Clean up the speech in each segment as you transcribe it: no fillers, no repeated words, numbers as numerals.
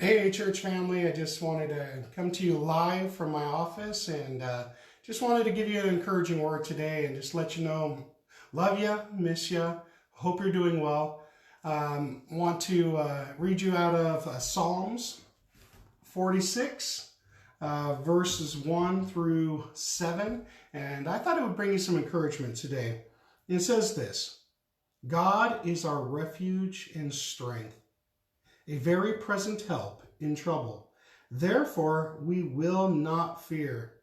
Hey, church family, I just wanted to come to you live from my office and just wanted to give you an encouraging word today and just let you know, love you, miss you, hope you're doing well. Want to read you out of Psalms 46, verses 1 through 7, and I thought it would bring you some encouragement today. It says this: God is our refuge and strength, a very present help in trouble. Therefore we will not fear.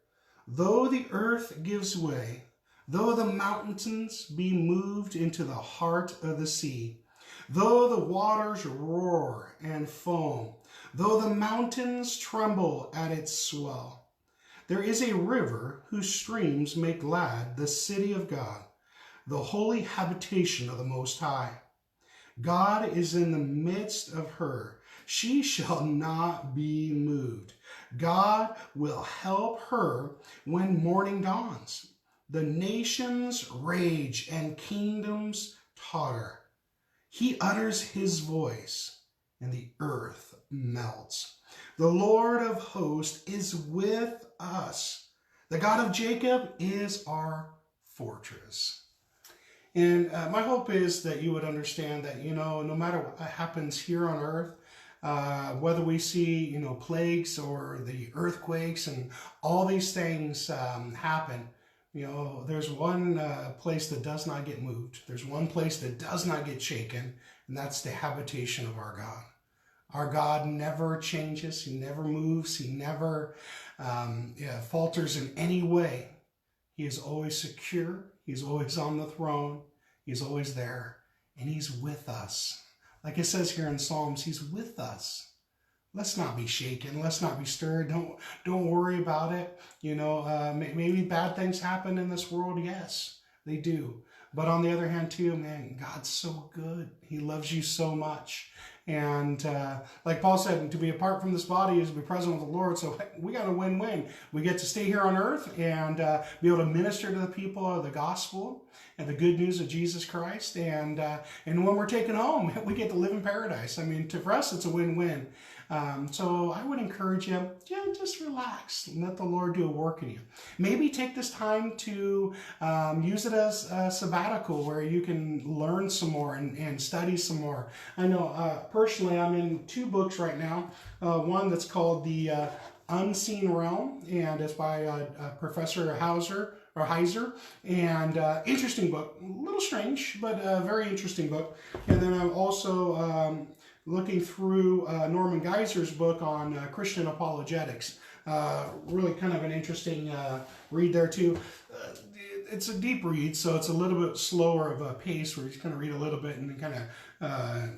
Though the earth gives way, though the mountains be moved into the heart of the sea, though the waters roar and foam, though the mountains tremble at its swell, there is a river whose streams make glad the city of God, the holy habitation of the Most High. God is in the midst of her. She shall not be moved. God will help her when morning dawns. The nations rage and kingdoms totter. He utters his voice, and the earth melts. The Lord of hosts is with us. The God of Jacob is our fortress. And my hope is that you would understand that, no matter what happens here on earth, whether we see, plagues or the earthquakes and all these things happen, there's one place that does not get moved. There's one place that does not get shaken, and that's the habitation of our God. Our God never changes. He never moves. He never falters in any way. He is always secure. He's always on the throne. He's always there. And he's with us. Like it says here in Psalms, he's with us. Let's not be shaken. Let's not be stirred. Don't worry about it. Maybe bad things happen in this world. Yes, they do. But on the other hand, too, man, God's so good. He loves you so much. And like Paul said, to be apart from this body is to be present with the Lord. So we got a win-win. We get to stay here on earth and be able to minister to the people of the gospel and the good news of Jesus Christ. And when we're taken home, we get to live in paradise. I mean, for us, it's a win-win. So I would encourage you, just relax and let the Lord do a work in you. Maybe take this time to use it as a sabbatical where you can learn some more and study some more. I know personally I'm in two books right now. One that's called The Unseen Realm, and it's by Professor Heiser, and interesting book, a little strange, but a very interesting book. And then I'm also looking through Norman Geisler's book on Christian apologetics. Really kind of an interesting read there too. It's a deep read, so it's a little bit slower of a pace where you kind of read a little bit and kind of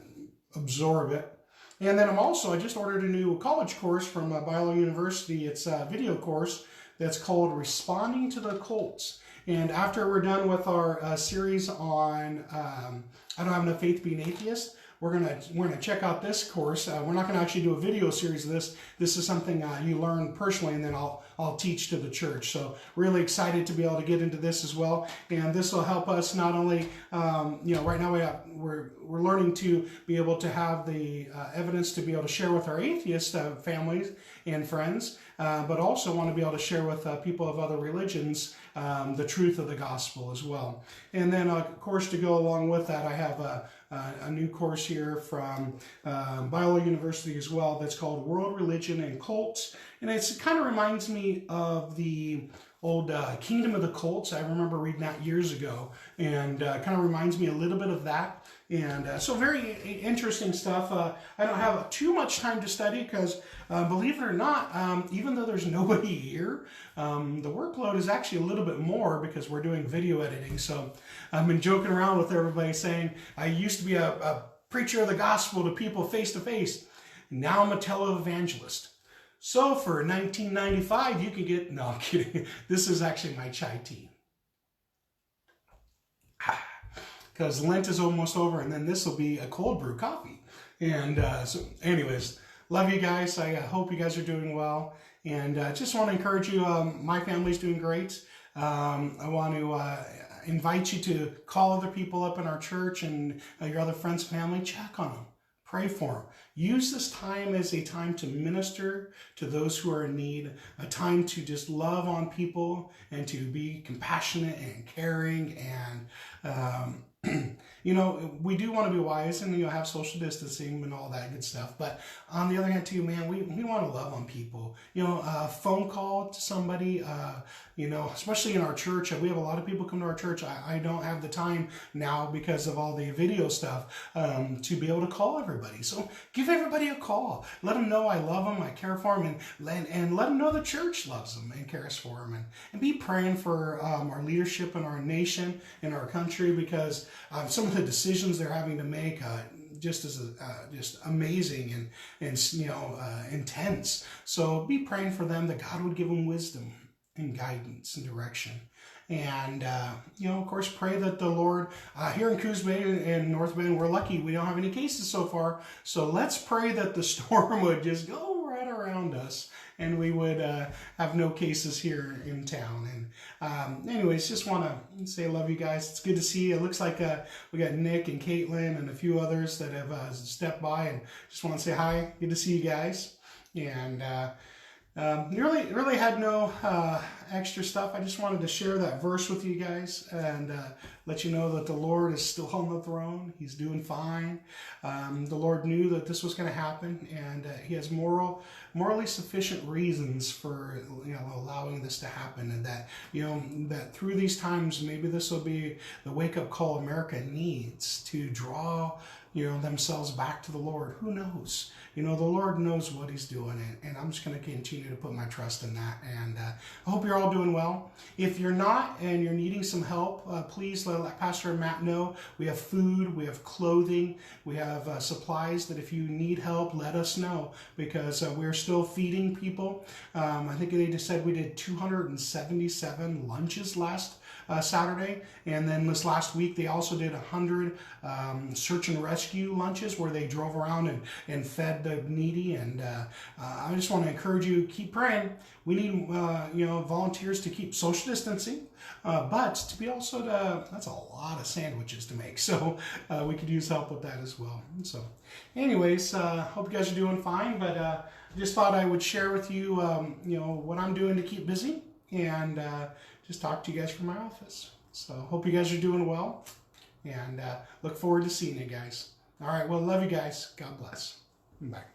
absorb it. And then I just ordered a new college course from Biola University. It's a video course that's called Responding to the Cults. And after we're done with our series on I Don't Have Enough Faith to Be an Atheist, we're gonna check out this course. We're not gonna actually do a video series of this. This is something you learn personally, and then I'll teach to the church. So really excited to be able to get into this as well. And this will help us not only, right now we're learning to be able to have the evidence to be able to share with our atheist families and friends, but also want to be able to share with people of other religions the truth of the gospel as well. And then, of course, to go along with that, I have a new course here from Biola University as well that's called World Religion and Cults. And it kind of reminds me of the old Kingdom of the Cults. I remember reading that years ago, and kind of reminds me a little bit of that. And so very interesting stuff. I don't have too much time to study because, believe it or not, even though there's nobody here, the workload is actually a little bit more because we're doing video editing. So I've been joking around with everybody saying I used to be a preacher of the gospel to people face to face. Now I'm a televangelist. So for $19.95, you can get, no, I'm kidding. This is actually my chai tea. Because Lent is almost over, and then this will be a cold brew coffee. And so anyways, love you guys. I hope you guys are doing well. And just want to encourage you, my family's doing great. I want to invite you to call other people up in our church and your other friends, family, check on them. Pray for them. Use this time as a time to minister to those who are in need, a time to just love on people and to be compassionate and caring and we do want to be wise and have social distancing and all that good stuff. But on the other hand, too, man, we want to love on people. A phone call to somebody. Especially in our church, we have a lot of people come to our church. I don't have the time now because of all the video stuff to be able to call everybody. So give everybody a call. Let them know I love them, I care for them, and let them know the church loves them and cares for them. And be praying for our leadership in our nation, in our country, because some of the decisions they're having to make just amazing and intense. So be praying for them that God would give them wisdom and guidance and direction. And, of course, pray that the Lord, here in Coos Bay and North Bend, we're lucky we don't have any cases so far. So let's pray that the storm would just go right around us and we would have no cases here in town. And anyways, just want to say I love you guys. It's good to see you. It looks like we got Nick and Caitlin and a few others that have stepped by, and just want to say hi. Good to see you guys. And really had no extra stuff. I just wanted to share that verse with you guys and let you know that the Lord is still on the throne. He's doing fine. The Lord knew that this was going to happen, and He has morally sufficient reasons for allowing this to happen, and that that through these times, maybe this will be the wake-up call America needs to draw themselves back to the Lord. Who knows? The Lord knows what He's doing, and I'm just going to continue to put my trust in that. And I hope you're all doing well. If you're not and you're needing some help, please let Pastor and Matt know. We have food, we have clothing, we have supplies that if you need help, let us know, because we're still feeding people. I think they just said we did 277 lunches last Saturday, and then this last week they also did 100 search and rescue lunches where they drove around and fed the needy. And I just want to encourage you, keep praying. We need volunteers to keep social distancing, but to be also that's a lot of sandwiches to make, so we could use help with that as well. So anyways, hope you guys are doing fine, but just thought I would share with you what I'm doing to keep busy, and just talk to you guys from my office. So hope you guys are doing well, and look forward to seeing you guys. All right, well, love you guys. God bless. Bye.